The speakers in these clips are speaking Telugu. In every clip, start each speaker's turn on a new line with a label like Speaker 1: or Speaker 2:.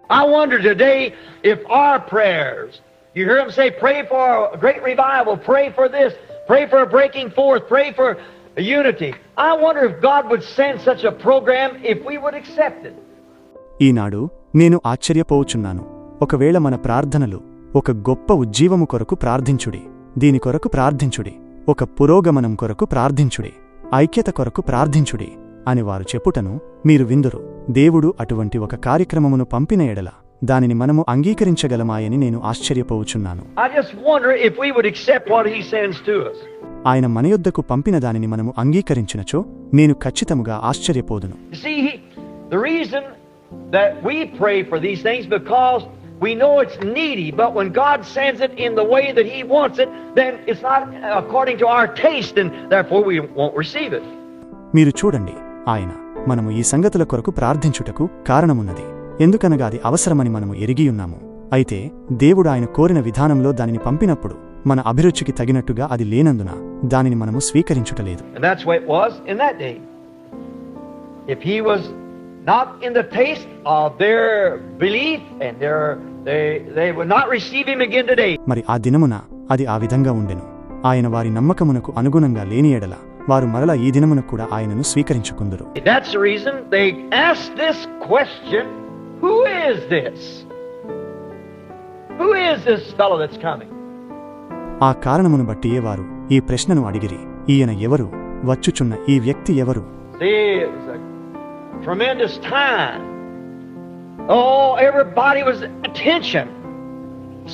Speaker 1: I wonder today if our prayers, you hear them say, pray for a great revival, pray for this, pray for a breaking forth, pray for unity. I wonder if God would send such a program if we would accept it.
Speaker 2: ఈనాడు నేను ఆశ్చర్యపోవుచున్నాను. ఒకవేళ మన ప్రార్థనలు ఒక గొప్ప ఉజ్జీవము కొరకు ప్రార్థించుడి, దీని కొరకు ప్రార్థించుడి, ఒక పురోగమనం కొరకు ప్రార్థించుడి, ఐక్యత కొరకు ప్రార్థించుడి అని వారు చెప్పుటను మీరు విందురు. దేవుడు అటువంటి ఒక కార్యక్రమమును పంపిన ఎడల దానిని మనము అంగీకరించగలమాయని నేను ఆశ్చర్యపోవుచున్నాను. ఆయన మన యొద్దకు పంపిన దానిని మనము అంగీకరించినచో నేను ఖచ్చితముగా ఆశ్చర్యపోదును.
Speaker 1: We know it's needy, but when God sends it in the way that He wants it, then it's not according to our taste, and therefore we won't receive it.
Speaker 2: మీరు చూడండి, ఆయన మనము ఈ సంగతుల కొరకు ప్రార్థించుటకు కారణమున్నది. ఎందుకనగా అది అవసరమని మనము ఎరిగియున్నాము. అయితే దేవుడు ఆయన కోరిన విధానంలో దానిని పంపినప్పుడు మన అభిరుచికి తగినట్టుగా అది లేనందున దానిని మనము స్వీకరించుటలేదు.
Speaker 1: And that's what it was in that day. If He was not in the taste of their belief, and they would not receive Him again today.
Speaker 2: మరి ఆ దినమున అది ఆ విధంగా ఉండెను. ఆయన వారి నమ్మకమునకు అనుగుణంగా లేని ఎడల వారు మరలా ఈ దినమున కూడా ఆయనను స్వీకరించుకుందురు.
Speaker 1: That's the reason they asked this question, who is this? Who is this fellow that's coming?
Speaker 2: ఆ కారణమును బట్టియే వారు ఈ ప్రశ్నను అడిగిరి, ఈయన ఎవరు, వచ్చుచున్న ఈ వ్యక్తి ఎవరు?
Speaker 1: Tremendous time. Oh, everybody was attention.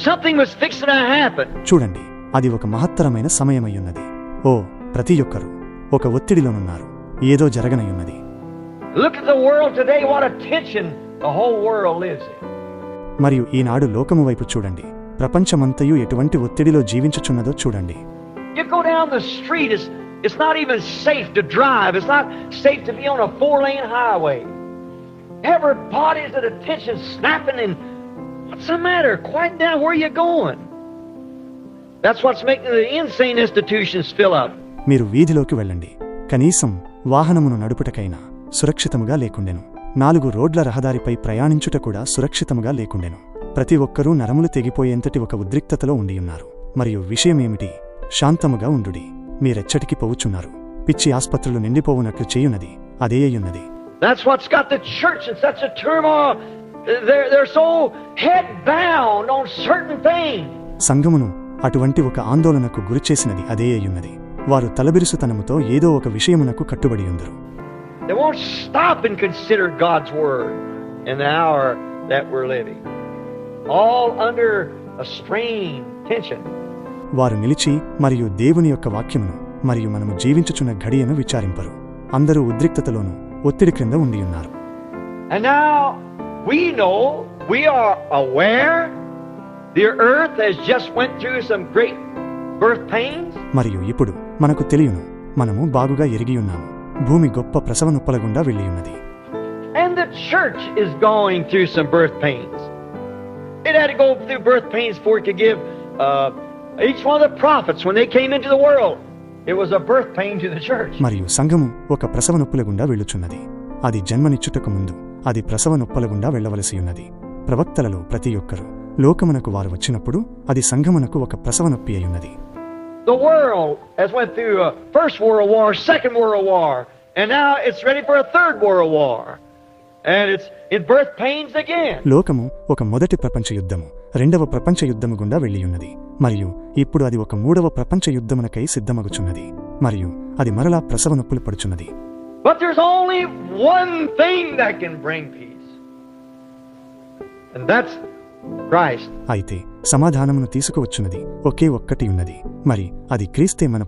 Speaker 1: Something was fixing to happen.
Speaker 2: చూడండి, అది ఒక మహత్తరమైన సమయమయ్యున్నది. ఓ, ప్రతి ఒక్కరూ ఒక ఒత్తిడిలోనున్నారు, ఏదో జరగనయున్నది.
Speaker 1: Look at the world today, what attention the whole world lives in.
Speaker 2: మరియు ఈనాడు లోకము వైపు చూడండి, ప్రపంచమంతయు ఎటువంటి ఒత్తిడిలో జీవించుచున్నదో చూడండి.
Speaker 1: You go down the street, it's not even safe to drive. It's not safe to be on a 4-lane highway. Everybody's at attention, snapping, and what's the matter? Quiet down, where are you going? That's what's making the insane institutions fill up.
Speaker 2: మీరు వీధిలోకి వెళ్ళండి, కనీసం వాహనమును నడుపుటకైనా సురక్షితముగా లేకుండెను. 4 రోడ్ల రహదారిపై ప్రయాణించుట కూడా సురక్షితముగా లేకుండెను. ప్రతి ఒక్కరూ నరములు తెగిపోయేంతటి ఒక ఉద్రిక్తతలో ఉండియున్నారు. మరియు విషయమేమిటి? శాంతముగా ఉండుడి, మీరెచ్చటికి పోవుచున్నారు. పిచ్చి ఆస్పత్రులు నిండిపోవునట్లు చేయున్నది అదే అయ్యున్నది.
Speaker 1: That's what's got the church in such a turmoil. They're so head bound on certain things.
Speaker 2: సంఘమును అటువంటి ఒక ఆందోళనకు గురిచేసినది అదే అయ్యున్నది. వారు తలబిరుసుతనముతో ఏదో ఒక విషయమునకు కట్టుబడి ఉందరు.
Speaker 1: They won't stop and consider God's word in the hour that we're living. All under a strain, tension.
Speaker 2: వారు నిలిచి మరియు దేవుని యొక్క వాక్యమును మరియు మనము జీవించుచున్న ఘడియను విచారింపరు. అందరూ ఉద్రిక్తతలోను ఒత్తిడి క్రింద ఉండియున్నారు.
Speaker 1: And now we know, we are aware, the earth has just went through some great birth pains.
Speaker 2: మరియు ఇప్పుడు మనకు తెలియను, మనము బాగుగా ఎరిగియున్నాము, భూమి గొప్ప ప్రసవ నొప్పుల గుండా వెళ్ళియున్నది.
Speaker 1: And the church is going through some birth pains. It had to go through birth pains for it to give each one of the prophets when they came into the world. It was a birth pain to the church.
Speaker 2: మరియు సంఘము ఒక ప్రసవ నొప్పుల గుండా వెళ్ళుచున్నది. అది జన్మనిచ్చుటకు ముందు అది ప్రసవ నొప్పుల గుండా వెళ్ళవలసి ఉన్నది. ప్రవక్తలలో ప్రతి ఒక్కరు లోకమునకు వారు వచ్చినప్పుడు అది సంఘమునకు ఒక ప్రసవ నొప్పి అయ్యున్నది.
Speaker 1: The world has went through a first world war, second world war, and now it's ready for a third world war. And it's in birth pains again.
Speaker 2: లోకము ఒక మొదటి ప్రపంచ యుద్ధము, రెండవ ప్రపంచ యుద్ధము గుండా వెళ్ళియున్నది. మరియు ఇప్పుడు అది ఒక మూడవ ప్రపంచ యుద్ధమునకై సిద్ధమగుచున్నది. మరియు అది మరలా ప్రసవ నొప్పులు పడుచున్నది.
Speaker 1: But there's only one thing that can bring peace. And that's Christ.
Speaker 2: అయితే సమాధానమును తీసుకువచ్చున్నది ఒకే ఒక్కటి ఉన్నది, మరి అది క్రీస్తే మన